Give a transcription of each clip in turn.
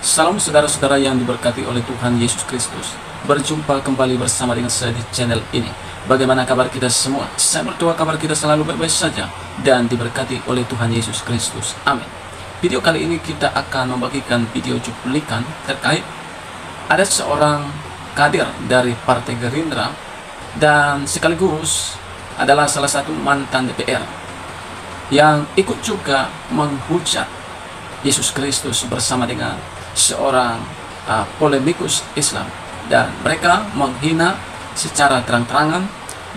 Salam saudara-saudara yang diberkati oleh Tuhan Yesus Kristus. Berjumpa kembali bersama dengan saya di channel ini. Bagaimana kabar kita semua? Saya berdoa kabar kita selalu baik-baik saja dan diberkati oleh Tuhan Yesus Kristus. Amin. Video kali ini kita akan membagikan video cuplikan terkait ada seorang kader dari Partai Gerindra dan sekaligus adalah salah satu mantan DPR yang ikut juga menghujat Yesus Kristus bersama dengan seorang polemikus Islam, dan mereka menghina secara terang-terangan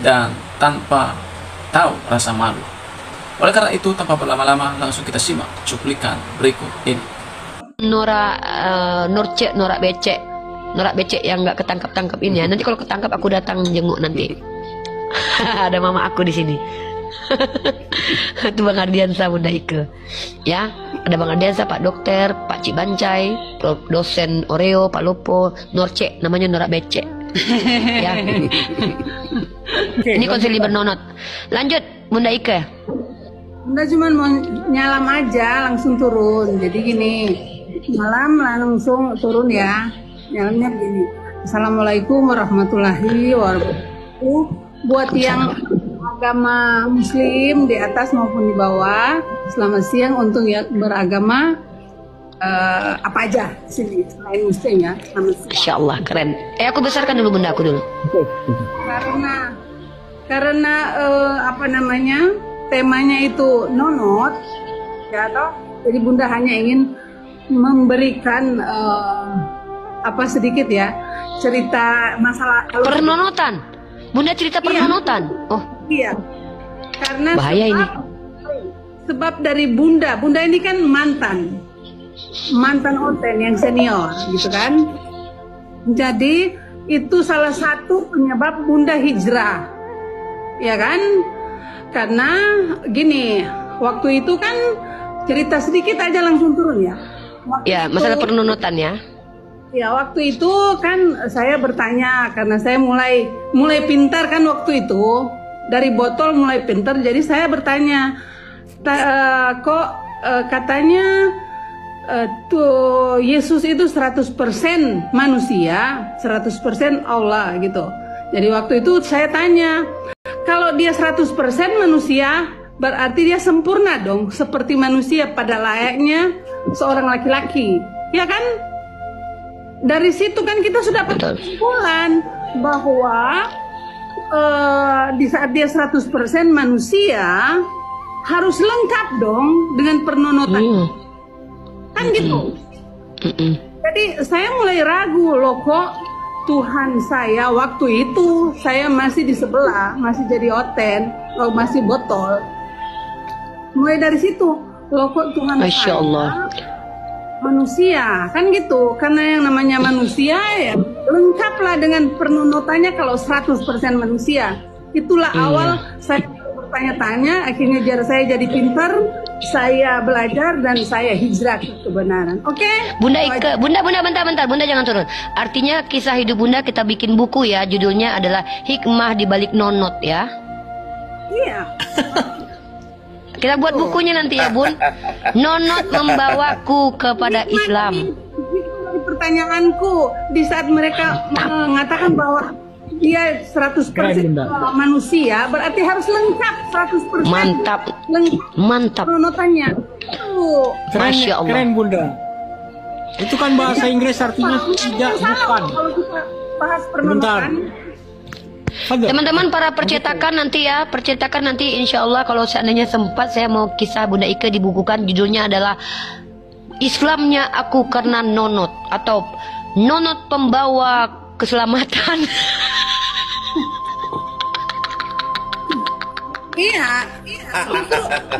dan tanpa tahu rasa malu. Oleh karena itu, tanpa berlama-lama, langsung kita simak cuplikan berikut ini. Norak becek yang nggak ketangkap-tangkap ini ya. Nanti kalau ketangkap aku datang jenguk nanti. Ada mama aku di sini. Itu Bang Ardiansa Bunda Ike ya, ada Bang Ardiansa, Pak Dokter, Pak Cik Bancai, dosen Oreo, Pak Lopo, Norcek, namanya norak becek ya. Ini konsili bernonot. Lanjut Bunda Ike. Bunda cuma mau nyalam aja langsung turun. Jadi gini, malam langsung turun ya. Nyalamnya begini. Assalamualaikum warahmatullahi wabarakatuh. Buat yang agama muslim di atas maupun di bawah, selamat siang untuk yang beragama apa aja sini selain muslim ya. Selamat siang. Insya Allah keren. Aku besarkan dulu Bunda aku dulu. Karena apa namanya, temanya itu nonot ya toh. Jadi Bunda hanya ingin memberikan apa sedikit ya, cerita masalah pernonotan. Bunda cerita pernonotan. Oh iya, karena bahaya ini. Sebab dari Bunda ini kan mantan Oten yang senior gitu kan. Jadi itu salah satu penyebab Bunda hijrah, ya kan? Karena gini, waktu itu kan cerita sedikit aja langsung turun ya. Ya, masalah pernonotan ya. Ya, waktu itu kan saya bertanya karena saya mulai pintar kan waktu itu, dari botol mulai pintar. Jadi saya bertanya, katanya tuh Yesus itu 100% manusia, 100% Allah gitu. Jadi waktu itu saya tanya, kalau dia 100% manusia, berarti dia sempurna dong, seperti manusia pada layaknya seorang laki-laki, ya kan? Dari situ kan kita sudah kesimpulan bahwa di saat dia 100% manusia harus lengkap dong dengan pernonotan. Kan gitu. Jadi saya mulai ragu loh, kok Tuhan saya waktu itu saya masih di sebelah, masih jadi Oten, masih botol. Mulai dari situ loh, kok Tuhan Masya Allah. Manusia kan gitu, karena yang namanya manusia ya lengkaplah dengan pernonotannya kalau 100% manusia. Itulah awal saya bertanya-tanya, akhirnya saya jadi pintar, saya belajar dan saya hijrah ke kebenaran. Oke? Bunda Ike, Bunda bentar, Bunda jangan turun. Artinya kisah hidup Bunda kita bikin buku ya, judulnya adalah Hikmah di Balik Nonot ya. Iya. Kita buat bukunya nanti ya Bun. Nonot membawaku kepada Islam. Dari pertanyaanku, di saat mereka mengatakan bahwa dia 100% manusia, berarti harus lengkap 100%. Mantap. Pernonotannya. Masya Allah. Keren Bunda. Itu kan bahasa Inggris artinya tidak, bukan. Kalau kita bahas pernonotan. Teman-teman para percetakan nanti ya, insya Allah kalau seandainya sempat saya mau kisah Bunda Ike dibukukan, judulnya adalah Islamnya Aku Karena Nonot atau Nonot Pembawa Keselamatan. Iya.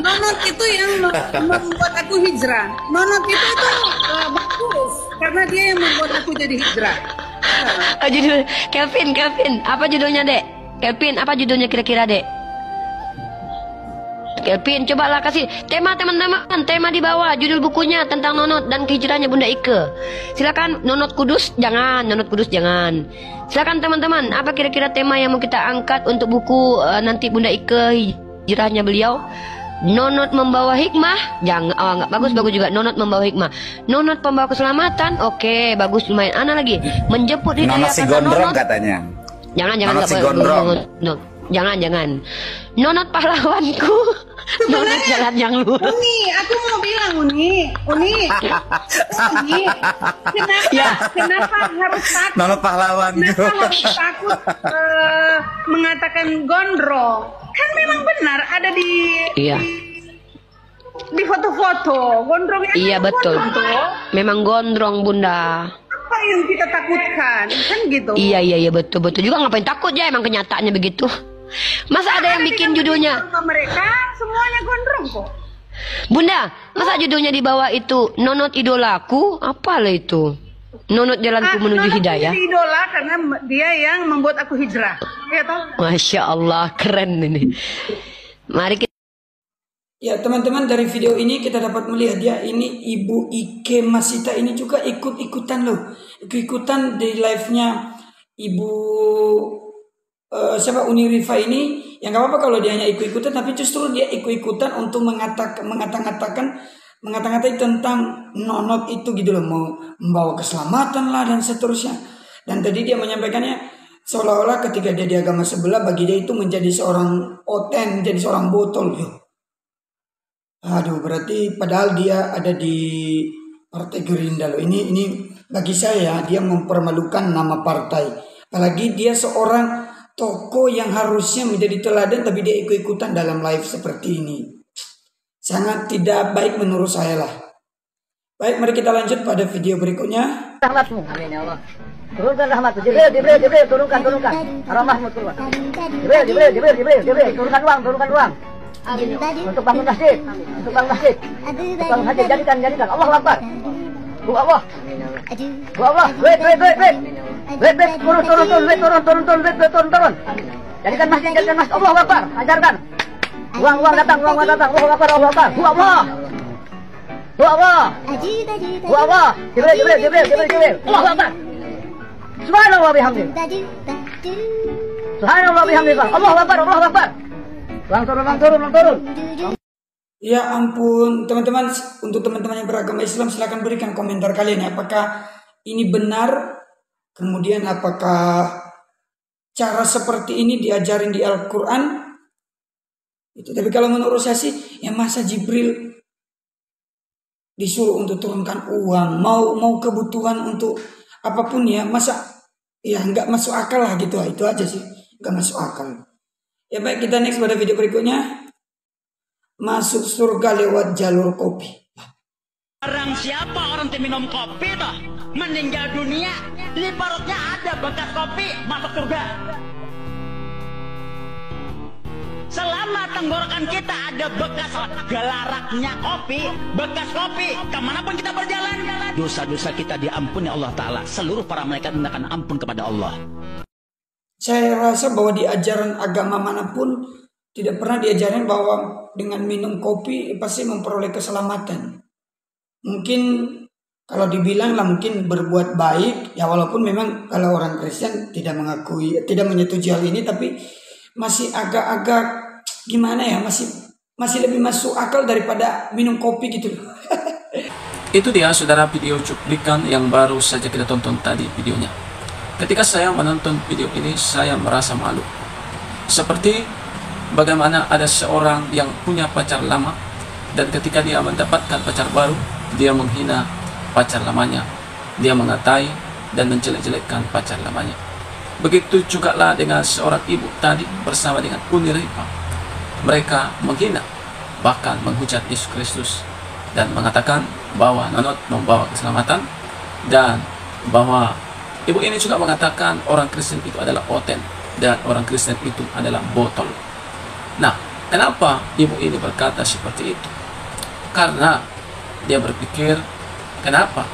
Nonot itu yang membuat aku hijrah. Nonot itu bagus karena dia yang membuat aku jadi hijrah. Judul Kelvin, apa judulnya Dek? Kelvin, apa judulnya kira-kira Dek? Kelvin, cobalah kasih tema teman-teman, tema di bawah, judul bukunya tentang Nonot dan hijrahnya Bunda Ike. Silakan. Nonot Kudus jangan. Silakan teman-teman, apa kira-kira tema yang mau kita angkat untuk buku nanti Bunda Ike hijrahnya beliau? Nonot membawa hikmah, jangan, oh nggak bagus, bagus juga. Nonot membawa hikmah. Nonot pembawa keselamatan, oke, bagus lumayan. Ana lagi menjemput hidayah Nonot si kata gondrong nonot. katanya. Jangan, Nonot nggak si boleh. gondrong. Jangan. Nonot pahlawanku. Nonot jalan yang lurus. Uni, aku mau bilang Uni, kenapa harus takut? Nonot pahlawan Kenapa harus takut mengatakan gondrong? Kan memang benar ada di Iya. di foto-foto gondrongnya. Iya kan betul. gondrong. Memang gondrong Bunda. Apa yang kita takutkan? Kan gitu. Iya betul juga, ngapain takut ya, emang kenyataannya begitu. Masa ada yang bikin judulnya Sama mereka semuanya gondrong kok. Bunda, masa judulnya di bawah itu Nonot idolaku, apalah itu? Nonot jalanku menuju Nonot hidayah. menjadi idola karena dia yang membuat aku hijrah. Ya toh? Masya Allah, keren ini. Mari kita. Ya teman-teman, dari video ini kita dapat melihat ya, ini Ibu Ike Masita ini juga ikut-ikutan loh. Ikut-ikutan di live-nya Ibu siapa Uni Rifa ini. Yang gak apa-apa kalau dia hanya ikut-ikutan, tapi justru dia ikut-ikutan untuk mengata-ngatai tentang nonot itu gitu loh, mau membawa keselamatan lah dan seterusnya. Dan tadi dia menyampaikannya seolah-olah ketika dia di agama sebelah, bagi dia itu menjadi seorang oten, menjadi seorang botol. Aduh, berarti padahal dia ada di Partai Gerindra loh. Ini bagi saya dia mempermalukan nama partai. Apalagi dia seorang tokoh yang harusnya menjadi teladan, tapi dia ikut-ikutan dalam live seperti ini. Sangat tidak baik menurut saya lah. Baik, mari kita lanjut pada video berikutnya. Rahmatmu, amin ya Allah. Turunkan rahmatmu, Jibril, turunkan. Rahmatmu turun. Jibril, turunkan uang. Untuk bangun masjid, jadikan. Allah Akbar. Bu Allah. Wait. Turun. Jadikan masjid. Allah Akbar. Ajarkan. Uang datang. Allah Akbar. Bu Allah. Jibril. Allah Akbar. Subhanallah bihamdi. Allah Akbar. Bang turun. Ya ampun, teman-teman, untuk teman-teman yang beragama Islam silahkan berikan komentar kalian ya. Apakah ini benar? Kemudian apakah cara seperti ini diajarin di Al-Quran? Itu. Tapi kalau menurut saya sih, ya masa Jibril disuruh untuk turunkan uang, mau kebutuhan untuk apapun ya, masa ya nggak masuk akal lah gitu. Itu aja sih, nggak masuk akal. Ya baik, kita next pada video berikutnya. Masuk surga lewat jalur kopi. Barang siapa orang yang minum kopi toh meninggal dunia, di perutnya ada bekas kopi, masuk surga. Selama tenggorokan kita ada bekas gelaraknya kopi, bekas kopi, kemanapun kita berjalan, dosa-dosa kita diampuni Allah Ta'ala. Seluruh para malaikat mintakan ampun kepada Allah. Saya rasa bahwa di ajaran agama manapun tidak pernah diajarin bahwa dengan minum kopi pasti memperoleh keselamatan. Mungkin kalau dibilang lah mungkin berbuat baik, ya walaupun memang kalau orang Kristen tidak menyetujui hal ini, tapi masih agak-agak gimana ya, masih lebih masuk akal daripada minum kopi gitu. Itu dia saudara video cuplikan yang baru saja kita tonton tadi videonya. Ketika saya menonton video ini, saya merasa malu. Seperti bagaimana ada seorang yang punya pacar lama, dan ketika dia mendapatkan pacar baru, dia menghina pacar lamanya. Dia mengatai dan menjelek-jelekkan pacar lamanya. Begitu juga lah dengan seorang ibu tadi bersama dengan Uni Rifa. Mereka menghina, bahkan menghujat Yesus Kristus, dan mengatakan bahwa nonot membawa keselamatan, dan bahwa ibu ini juga mengatakan orang Kristen itu adalah oten, dan orang Kristen itu adalah botol. Nah, kenapa ibu ini berkata seperti itu? Karena dia berpikir, kenapa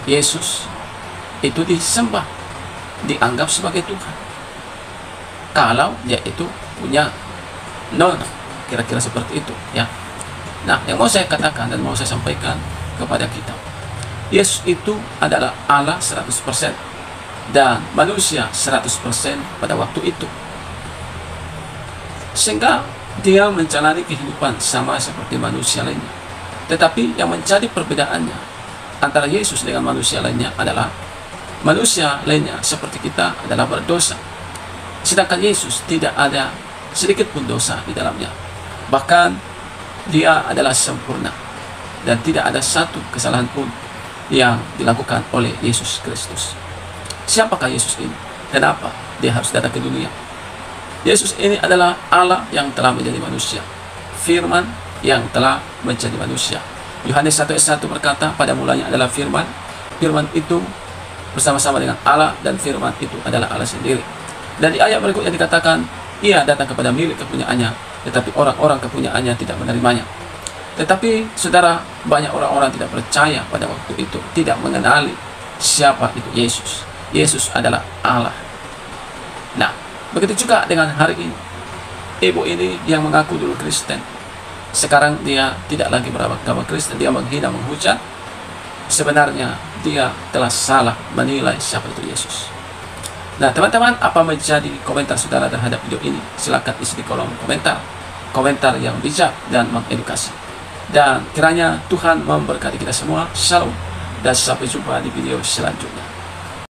Yesus itu disembah, dianggap sebagai Tuhan, kalau dia itu punya nonot, kira-kira seperti itu ya. Nah, yang mau saya katakan dan mau saya sampaikan kepada kita, Yesus itu adalah Allah 100% dan manusia 100% pada waktu itu. Sehingga Dia menjalani kehidupan sama seperti manusia lainnya. Tetapi yang menjadi perbedaannya antara Yesus dengan manusia lainnya adalah manusia lainnya seperti kita adalah berdosa. Sedangkan Yesus tidak ada sedikit pun dosa di dalamnya. Bahkan dia adalah sempurna dan tidak ada satu kesalahan pun yang dilakukan oleh Yesus Kristus. Siapakah Yesus ini? Kenapa dia harus datang ke dunia? Yesus ini adalah Allah yang telah menjadi manusia, Firman yang telah menjadi manusia. Yohanes 1:1 berkata, pada mulanya adalah Firman, Firman itu bersama-sama dengan Allah, dan Firman itu adalah Allah sendiri. Dan di ayat berikutnya dikatakan, ia datang kepada milik kepunyaannya, tetapi orang-orang kepunyaannya tidak menerimanya. Tetapi saudara, banyak orang-orang tidak percaya pada waktu itu, tidak mengenali siapa itu Yesus. Yesus adalah Allah. Nah, begitu juga dengan hari ini. Ibu ini yang mengaku dulu Kristen, sekarang dia tidak lagi beragama Kristen, dia menghina, menghujat. Sebenarnya dia telah salah menilai siapa itu Yesus. Nah, teman-teman, apa menjadi komentar saudara terhadap video ini? Silakan isi di kolom komentar, komentar yang bijak dan mengedukasi. Dan kiranya Tuhan memberkati kita semua. Shalom, dan sampai jumpa di video selanjutnya.